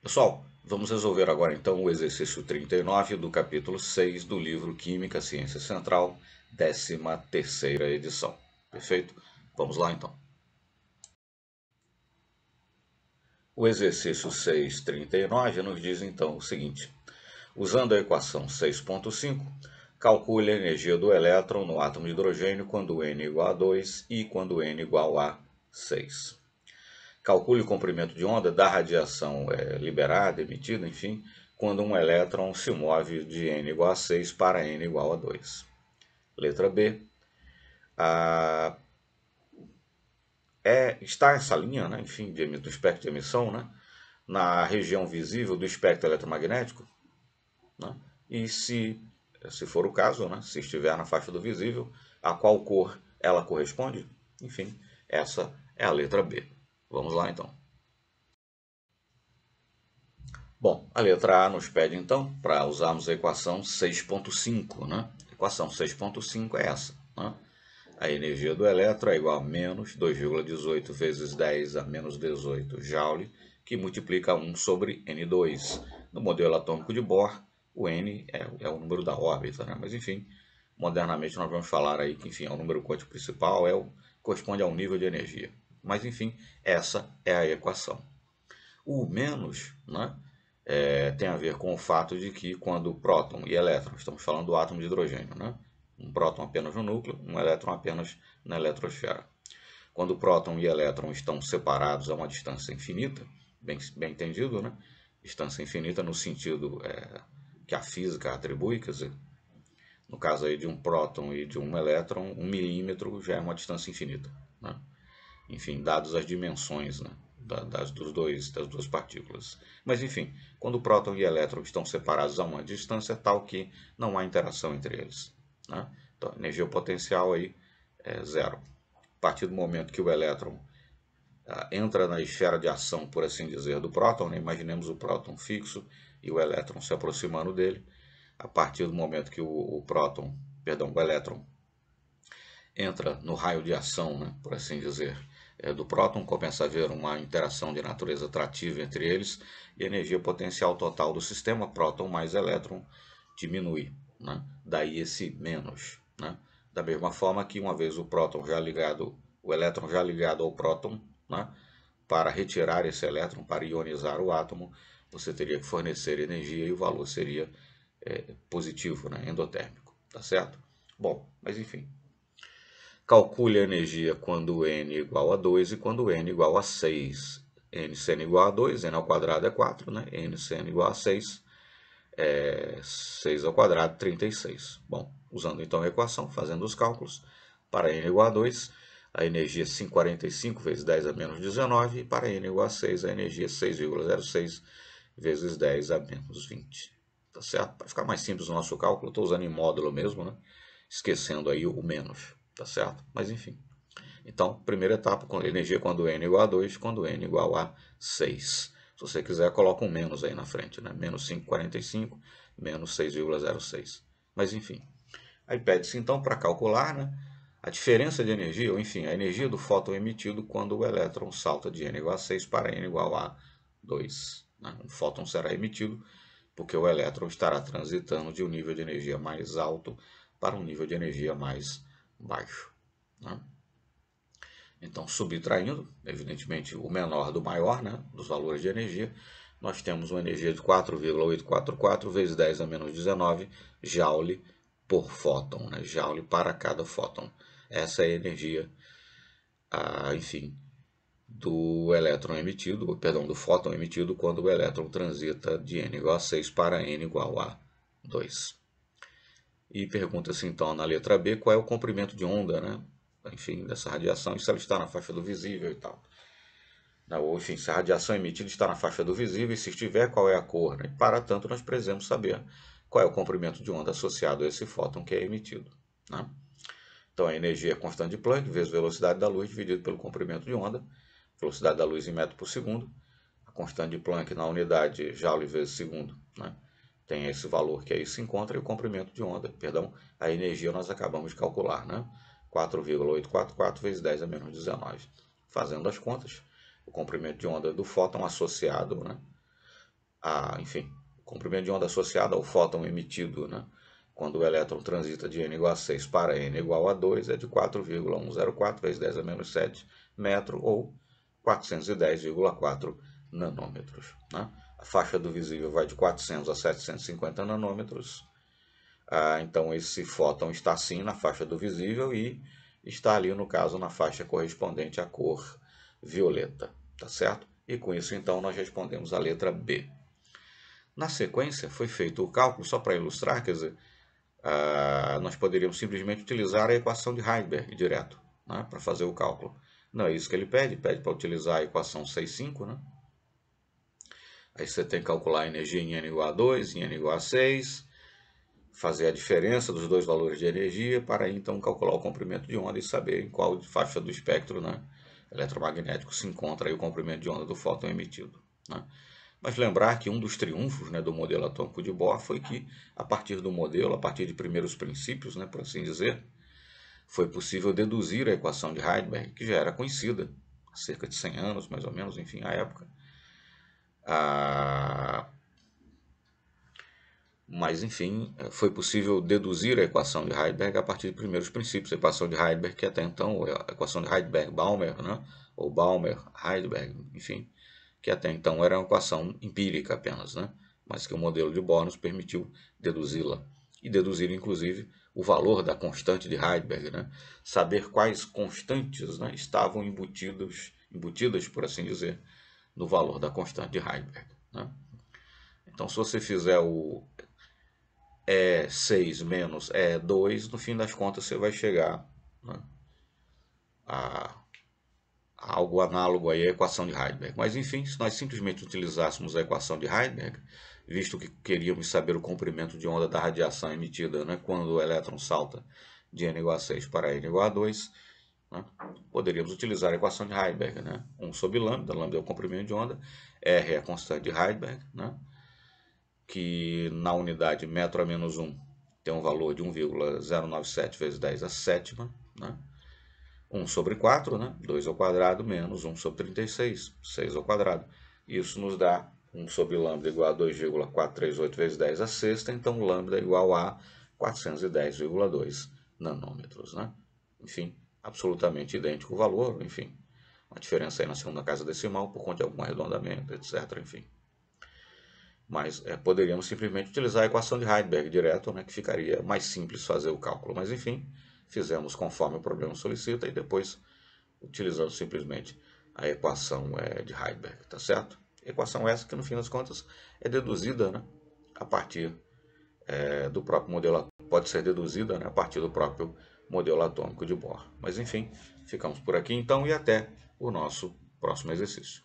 Pessoal, vamos resolver agora então o exercício 39 do capítulo 6 do livro Química, Ciência Central, 13ª edição. Perfeito? Vamos lá então. O exercício 6.39 nos diz então o seguinte: usando a equação 6.5, calcule a energia do elétron no átomo de hidrogênio quando n igual a 2 e quando n igual a 6. Calcule o comprimento de onda da radiação liberada, emitida, enfim, quando um elétron se move de n igual a 6 para n igual a 2. Letra B. Está essa linha, né, enfim, do espectro de emissão, né, na região visível do espectro eletromagnético, né, e se for o caso, né, se estiver na faixa do visível, a qual cor ela corresponde? Enfim, essa é a letra B. Vamos lá então. Bom, a letra A nos pede então para usarmos a equação 6.5, né? A equação 6.5 é essa, né? A energia do elétron é igual a menos 2,18 vezes 10 a menos 18 joule, que multiplica 1 sobre N2. No modelo atômico de Bohr, o N é o número da órbita, né? Mas enfim, modernamente nós vamos falar aí que enfim, é o número quântico principal, corresponde ao nível de energia. Mas enfim, essa é a equação. O menos, né, tem a ver com o fato de que quando próton e elétron, estamos falando do átomo de hidrogênio, né? Um próton apenas no núcleo, um elétron apenas na eletrosfera. Quando o próton e elétron estão separados a uma distância infinita, bem entendido, né? Distância infinita no sentido que a física atribui, quer dizer, no caso aí de um próton e de um elétron, 1 milímetro já é uma distância infinita, né? Enfim, dadas as dimensões, né, das duas partículas. Mas enfim, quando o próton e o elétron estão separados a uma distância tal que não há interação entre eles, né? Então, a energia potencial aí é zero. A partir do momento que o elétron entra na esfera de ação, por assim dizer, do próton, né? Imaginemos o próton fixo e o elétron se aproximando dele. A partir do momento que o elétron entra no raio de ação, né, por assim dizer, do próton, começa a haver uma interação de natureza atrativa entre eles e a energia potencial total do sistema, próton mais elétron, diminui, né? Daí esse menos, né? Da mesma forma que uma vez o elétron já ligado ao próton, né, para retirar esse elétron, para ionizar o átomo, você teria que fornecer energia e o valor seria positivo, né, endotérmico, tá certo? Bom, mas enfim. Calcule a energia quando n igual a 2 e quando n igual a 6. n sendo igual a 2, n ao quadrado é 4, né? N sendo igual a 6, 6 ao quadrado, 36. Bom, usando então a equação, fazendo os cálculos, para n igual a 2, a energia é 5,45 vezes 10 a menos 19, e para n igual a 6, a energia é 6,06 vezes 10 a menos 20. Tá certo? Para ficar mais simples o nosso cálculo, estou usando em módulo mesmo, né? Esquecendo aí o menos, tá certo? Mas enfim. Então, primeira etapa, com energia quando n igual a 2, quando n igual a 6. Se você quiser, coloca um menos aí na frente, né? Menos 5,45, menos 6,06. Mas enfim. Aí pede-se então para calcular, né, a diferença de energia, ou enfim, a energia do fóton emitido quando o elétron salta de n igual a 6 para n igual a 2. Né? Um fóton será emitido porque o elétron estará transitando de um nível de energia mais alto para um nível de energia mais baixo, né? Então, subtraindo, evidentemente, o menor do maior, né, dos valores de energia, nós temos uma energia de 4,844 vezes 10 a menos 19 joule por fóton, né, joule para cada fóton. Essa é a energia, enfim, do do fóton emitido quando o elétron transita de n igual a 6 para n igual a 2. E pergunta-se então na letra B qual é o comprimento de onda, né? Enfim, dessa radiação, e se ela está na faixa do visível e tal. Ou, enfim, se a radiação emitida está na faixa do visível e se estiver, qual é a cor, né? Para tanto, nós precisamos saber qual é o comprimento de onda associado a esse fóton que é emitido, né? Então, a energia é constante de Planck vezes velocidade da luz dividido pelo comprimento de onda, velocidade da luz em metro por segundo, a constante de Planck na unidade joule vezes segundo, né? Tem esse valor que aí se encontra e o comprimento de onda, perdão, a energia nós acabamos de calcular, né? 4,844 vezes 10 a menos 19. Fazendo as contas, o comprimento de onda do fóton associado, né, enfim, o comprimento de onda associado ao fóton emitido, né, quando o elétron transita de n igual a 6 para n igual a 2, é de 4,104 vezes 10 a menos 7 metro, ou 410,4 nanômetros. Né? A faixa do visível vai de 400 a 750 nanômetros. Então esse fóton está sim na faixa do visível e está ali, no caso, na faixa correspondente à cor violeta. Tá certo? E com isso, então, nós respondemos a letra B. Na sequência, foi feito o cálculo, só para ilustrar, quer dizer, nós poderíamos simplesmente utilizar a equação de Heisenberg direto, né, para fazer o cálculo. Não é isso que ele pede para utilizar a equação 6,5, né? Aí você tem que calcular a energia em n igual a 2, em n igual a 6, fazer a diferença dos dois valores de energia, para aí, então calcular o comprimento de onda e saber em qual faixa do espectro, né, eletromagnético se encontra aí o comprimento de onda do fóton emitido. Né? Mas lembrar que um dos triunfos, né, do modelo atômico de Bohr foi que, a partir do modelo, a partir de primeiros princípios, né, por assim dizer, foi possível deduzir a equação de Heisenberg, que já era conhecida há cerca de 100 anos, mais ou menos, enfim, à época. Mas, enfim, foi possível deduzir a equação de Heisenberg a partir de primeiros princípios. A equação de Heisenberg, que até então, a equação de Heisenberg-Balmer, né, ou Balmer-Heisenberg, enfim, que até então era uma equação empírica apenas, né, mas que o modelo de Bohr nos permitiu deduzi-la. E deduzir, inclusive, o valor da constante de Heisenberg, né, saber quais constantes, né, estavam embutidas, por assim dizer, no valor da constante de Heisenberg. Né. Então, se você fizer o E6 menos E2, no fim das contas você vai chegar, né, a algo análogo aí à equação de Heisenberg. Mas enfim, se nós simplesmente utilizássemos a equação de Heisenberg, visto que queríamos saber o comprimento de onda da radiação emitida, né, quando o elétron salta de n igual a 6 para n igual a 2, né, poderíamos utilizar a equação de Heisenberg. Né, 1 sobre lambda, lambda é o comprimento de onda, R é a constante de Heisenberg, né, que na unidade metro a menos 1 tem um valor de 1,097 vezes 10 a sétima, né? 1 sobre 4, né? 2 ao quadrado, menos 1 sobre 36, 6 ao quadrado. Isso nos dá 1 sobre lambda igual a 2,438 vezes 10 a sexta, então lambda igual a 410,2 nanômetros, né? Enfim, absolutamente idêntico o valor, enfim. Uma diferença aí na segunda casa decimal por conta de algum arredondamento, etc, enfim. Mas poderíamos simplesmente utilizar a equação de Heisenberg direto, né, que ficaria mais simples fazer o cálculo. Mas enfim, fizemos conforme o problema solicita e depois utilizando simplesmente a equação de Heisenberg, tá certo? Equação essa que no fim das contas é deduzida, né, a partir do próprio modelo, pode ser deduzida, né, a partir do próprio modelo atômico de Bohr. Mas enfim, ficamos por aqui então e até o nosso próximo exercício.